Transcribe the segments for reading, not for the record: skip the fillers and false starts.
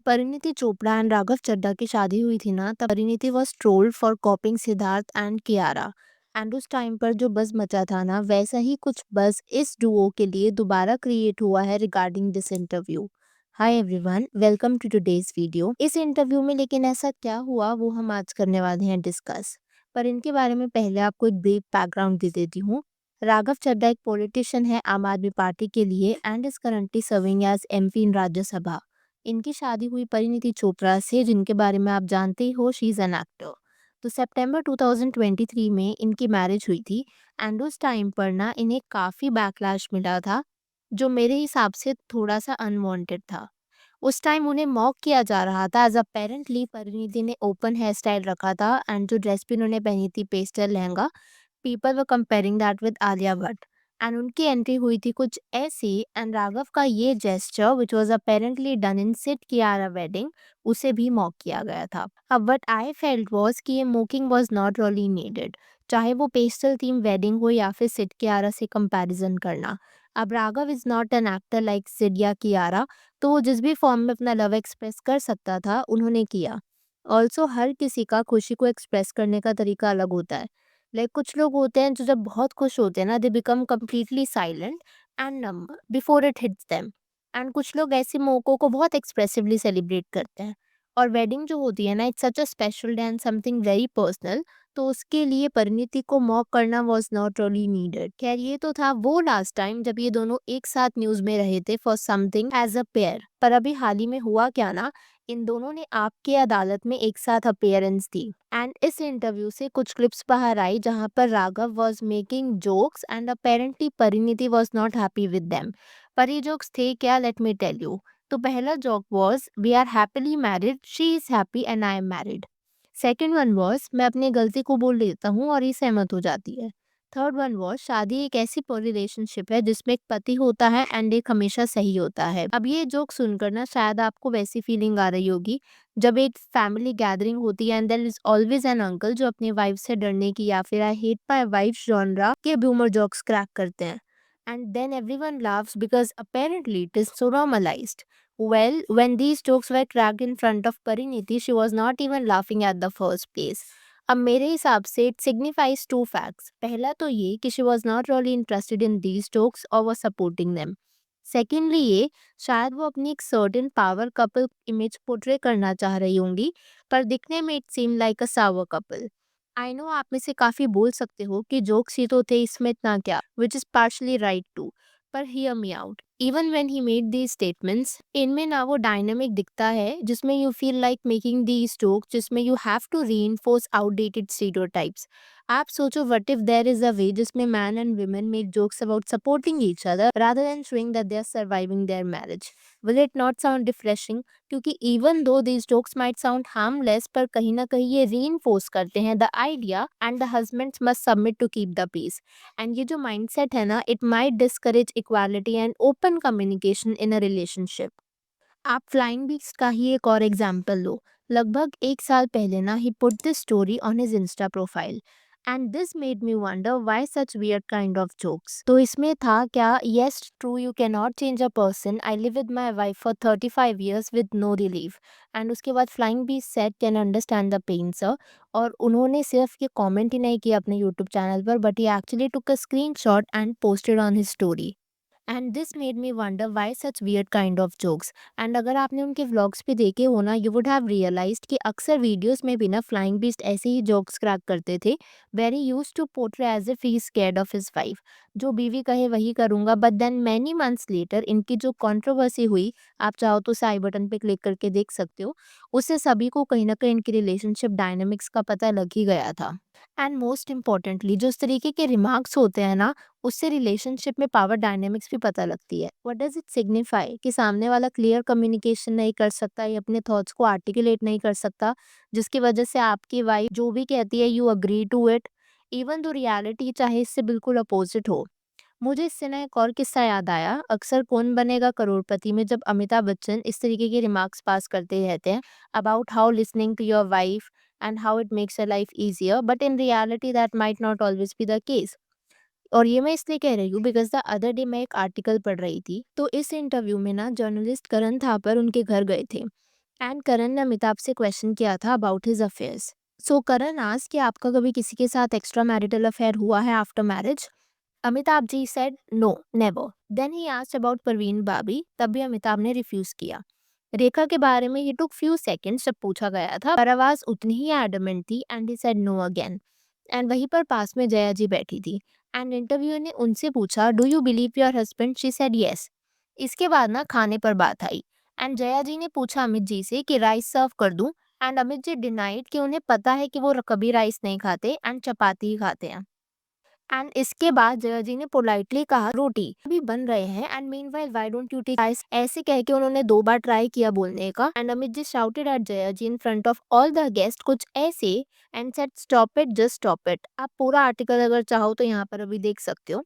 Parineeti Chopra and Raghav Chadha की शादी हुई थी ना, तब Parineeti was trolled for कॉपिंग Siddharth and Kiara. And उस टाइम पर जो बज़ मचा था ना, वैसा ही कुछ बज़ इस डुओ के लिए दोबारा क्रिएट हुआ है regarding this interview. Hi everyone, welcome to today's video. इस इंटरव्यू में लेकिन ऐसा क्या हुआ वो हम आज करने वाले हैं डिस्कस। पर इनके बारे में पहले आपको एक ब्रीफ बैकग्राउंड दे देती हूँ। राघव चड्ढा एक पॉलिटिशियन है आम आदमी पार्टी के लिए and is currently serving as MP in Rajya Sabha. इनकी शादी हुई परिणीति चोपड़ा से, जिनके बारे में आप जानते ही हो, शी इज़ एन एक्टर। तो सितंबर 2023 में इनकी मैरिज हुई थी एंड उस टाइम पर ना इन्हें काफ़ी बैकलैश मिला था, जो मेरे हिसाब से थोड़ा सा अनवांटेड था। उस टाइम उन्हें मॉक किया जा रहा था एज अपेरेंटली परिणीति ने ओपन हेयर स्टाइल रखा था एंड जो ड्रेस भी उन्होंने पहनी थी, pastel lehenga, people were comparing that with Alia Bhatt. And उनकी एंट्री हुई थी कुछ ऐसी एंड राघव का ये gesture which was apparently done in seat Kiara wedding, उसे भी मॉक किया गया था। अब व्हाट आई फेल्ट वाज कि ये मॉकिंग वाज नॉट रियली नीडेड, चाहे वो पेस्टल थीम वेडिंग हो या फिर सिट कियारा से कंपैरिजन करना। अब Raghav is not an actor like Sid या कियारा, तो वो जिस भी फॉर्म में अपना लव एक्सप्रेस कर सकता था उन्होंने किया। ऑल्सो हर किसी का खुशी को एक्सप्रेस करने का तरीका अलग होता है। लाइक कुछ लोग होते हैं जो जब बहुत खुश होते हैं ना, they become completely silent and numb before it hits them. And कुछ लोग ऐसे मौकों को बहुत एक्सप्रेसिवली सेलिब्रेट करते हैं। और वेडिंग जो होती है ना, it's such a special day and something very personal, तो उसके लिए परिणीति को मॉक करना वॉज नॉट रियली नीडेड। खैर, ये तो था वो लास्ट टाइम जब ये दोनों एक साथ न्यूज में रहे थे for something as a pair. पर अभी हाल ही में हुआ क्या ना, इन दोनों ने आपकी अदालत में एक साथ अपीयरेंस दी एंड इस इंटरव्यू से कुछ क्लिप्स बाहर आई जहां पर Raghav was making jokes and apparently Parineeti was not happy with them. पर ये जोक्स थे क्या, लेट मी टेल यू। तो पहला joke was we are happily married, she is happy and I am married. Second one was मैं अपनी गलती को बोल देता हूँ और ये सहमत हो जाती है। थर्ड वन वाज शादी एक ऐसी रिलेशनशिप है जिसमें एक पति होता है एंड एक हमेशा सही होता है। अब ये जोक सुनकर ना शायद आपको वैसी फीलिंग आ रही होगी जब एक फैमिली गैदरिंग होती है and there is always an uncle जो अपनी वाइफ से डरने की या फिर I hate my wife genre के ब्यूमर जोक्स क्रैक करते हैं। And then everyone laughs because apparently it is so normalized. Well, when these jokes were cracked in front of Pariniti, she was not even laughing at the first place. अब मेरे हिसाब से it signifies to facts. पहला तो ये कि she was not really interested in these jokes और was supporting them. Secondly ये, शायद वो अपनी एक certain power couple image portray करना चाह रही होंगी, पर दिखने में it seem like a sour couple. I know आप में से काफी बोल सकते हो कि जोक्स ही तो थे, इसमें इतना क्या, which is partially right too. पर hear me out, even when he made these statements, इनमें ना वो डायनेमिक दिखता है जिसमें you feel like making these jokes, जिसमें you have to reinforce outdated stereotypes. आप सोचो, what if there is a way जिसमें man and women make jokes about supporting each other rather than showing that they are surviving their marriage. Will it not sound refreshing? क्योंकि even though these jokes might sound harmless, पर कहीं ना कहीं ये reinforce करते हैं the idea and the husbands must submit to keep the peace. And ये जो माइंडसेट है ना, it might discourage equality and open communication in a relationship. आप फ्लाइंग बीट्स का ही एक और एग्जाम्पल लो। लगभग एक साल पहले ना he put this story on his insta profile and this made me wonder why such weird kind of jokes. तो इसमें था क्या, yes true, you can not change a person, I live with my wife for 35 years with no relief. And उसके बाद Flying Beast said can understand the pain sir. और उन्होंने सिर्फ ये कॉमेंट ही नहीं किया अपने यूट्यूब चैनल पर, but he actually took a screen shot and posted on his story. And this made me wonder why such weird kind of jokes. And अगर आपने उनके व्लॉग्स भी देखे हो ना, यू वुड हैव रियलाइज्ड कि अक्सर वीडियोस में भी ना फ्लाइंग बीस्ट ऐसे ही जोक्स क्रैक करते थे, very use to portray as if he is scared of his wife. जो बीवी कहे वही करूंगा। But then many months later इनकी जो कंट्रोवर्सी हुई, आप चाहो तो आई बटन पे क्लिक करके देख सकते हो, उससे सभी को कहीं ना कहीं इनकी रिलेशनशिप डायनेमिक्स का पता लग ही गया था। एंड मोस्ट इम्पॉर्टेंटली, जो इस तरीके के रिमार्क्स होते हैं ना, उससे रिलेशनशिप में पावर डायनेमिक्स भी पता लगती है। व्हाट डज इट सिग्निफाई कि सामने वाला क्लियर कम्युनिकेशन नहीं कर सकता या अपने थॉट्स को आर्टिकुलेट नहीं कर सकता, जिसकी वजह से आपकी वाइफ जो भी कहती है you agree to it, even though reality चाहे इससे बिल्कुल अपोजिट हो। मुझे इससे ना एक और किस्सा याद आया। अक्सर कौन बनेगा करोड़पति में जब अमिताभ बच्चन इस तरीके के रिमार्क्स पास करते रहते हैं about how listening to your wife and how it makes your life easier, but in reality that might not always be the case. और ये मैं इसलिए कह रही हूँ बिकॉज द अदर डे मैं एक आर्टिकल पढ़ रही थी, तो इस इंटरव्यू में ना जर्नलिस्ट करण थापर उनके घर गए थे एंड करण ने अमिताभ से क्वेश्चन किया था about his affairs. So Karan asked कि आपका कभी किसी के साथ एक्स्ट्रा मैरिटल अफेयर हुआ है after marriage? Amitabh ji said no, never. Then he asked about Parveen Babi, तब भी अमिताभ ने रिफ्यूज किया। रेखा के बारे में ही टुक फ्यू सेकंड्स जब पूछा गया था, पर आवाज उतनी ही एडमेंट थी and he said no again. And वहीं पर पास में जया जी बैठी थी एंड इंटरव्यूअर ने उनसे पूछा do you believe your husband? She said yes. इसके बाद ना खाने पर बात आई एंड जया जी ने पूछा अमित जी से कि राइस सर्व कर दूं, एंड अमित जी डिनाइड कि उन्हें पता है कि वो कभी राइस नहीं खाते एंड चपाती ही खाते हैं। एंड इसके बाद जया जी ने पोलाइटली कहा रोटी अभी बन रहे हैं and meanwhile why don't you take rice, ऐसे कह के उन्होंने 2 बार ट्राई किया बोलने का and Amit ji shouted at Jaya ji in front of all the guest कुछ ऐसे and said stop it, just stop it. आप पूरा आर्टिकल अगर चाहो तो यहाँ पर अभी देख सकते हो।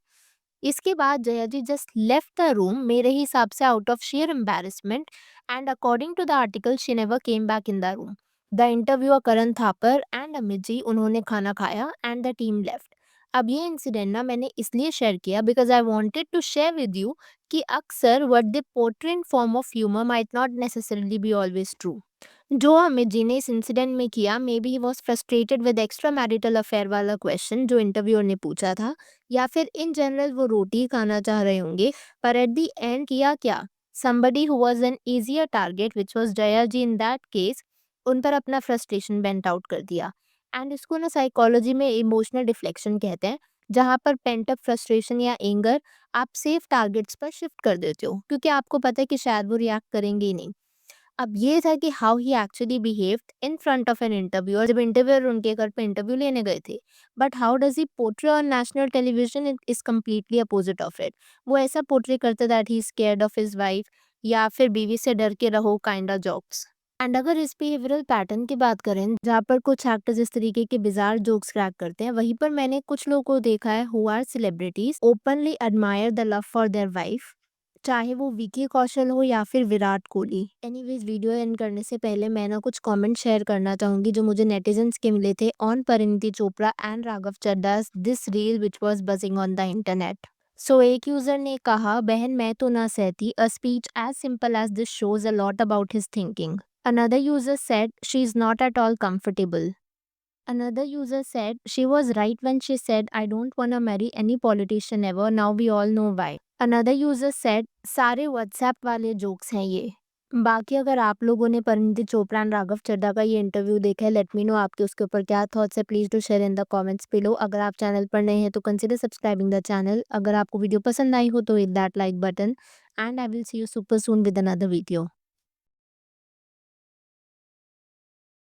इसके बाद Jaya ji just left the room, मेरे हिसाब से out of sheer embarrassment, and according to the article she never came back in the room. The interviewer Karan Thapar and Amit ji उन्होंने खाना खाया एंड द टीम लेफ्ट। अब ये इंसिडेंट ना मैंने इसलिए शेयर किया because I wanted to share with you कि अक्सर what they portray in form of humour might not necessarily be always true. जो अमित जी ने इस इंसिडेंट में किया, maybe he was frustrated with extra marital affair वाला question जो interviewer ने पूछा था, या फिर इन जनरल वो रोटी खाना चाह रहे होंगे। पर एट द एंड किया क्या, somebody who was an easier target which was Jaya ji in that case, उन पर अपना फ्रस्ट्रेशन वेंट आउट कर दिया। एंड इसको ना साइकोलॉजी में इमोशनल डिफ्लेक्शन कहते हैं, जहाँ पर पेंट अप फ्रस्ट्रेशन या एंगर आप सेफ टारगेट्स पर शिफ्ट कर देते हो क्योंकि आपको पता है कि शायद वो रिएक्ट करेंगे ही नहीं। अब ये था कि how he actually behaved in front of an interviewer, जब इंटरव्यूअर उनके घर पे इंटरव्यू लेने गए थे। But how does he portray on national television is completely opposite of it. वो ऐसा पोर्ट्रे करते that he scared of his wife, या फिर बीवी से डर के रहो काइंड ऑफ जोक्स। एंड अगर इस बिहेवियरल पैटर्न की बात करें जहाँ पर कुछ एक्टर्स इस तरीके के बिजार जोक्स क्रैक करते हैं, वहीं पर मैंने कुछ लोगों को देखा है who are celebrities openly admire the love for their wife, चाहे वो विकी कौशल हो या फिर Virat Kohli. Anyways video end करने से पहले मैं ना कुछ कमेंट शेयर करना चाहूंगी जो मुझे नेटिजन्स के मिले थे on Parineeti Chopra and Raghav Chadha's this reel which was buzzing on the internet. So एक यूजर ने कहा बहन मैं तो ना सहती, a speech as simple as this shows a lot about his thinking. Another user said she is not at all comfortable. Another user said she was right when she said I don't wanna marry any politician ever. Now we all know why. Another user said सारे WhatsApp वाले jokes हैं ये। बाकी अगर आप लोगों ने Parineeti Chopra and Raghav Chadha का ये इंटरव्यू देखा है, लेट मी नो आपके उसके ऊपर क्या थॉट्स है। Please do share in the comments below. अगर आप चैनल पर नए हैं तो कंसिडर सब्सक्राइबिंग द चैनल। अगर आपको वीडियो पसंद आई हो तो hit that like button and I will see you super soon with another video.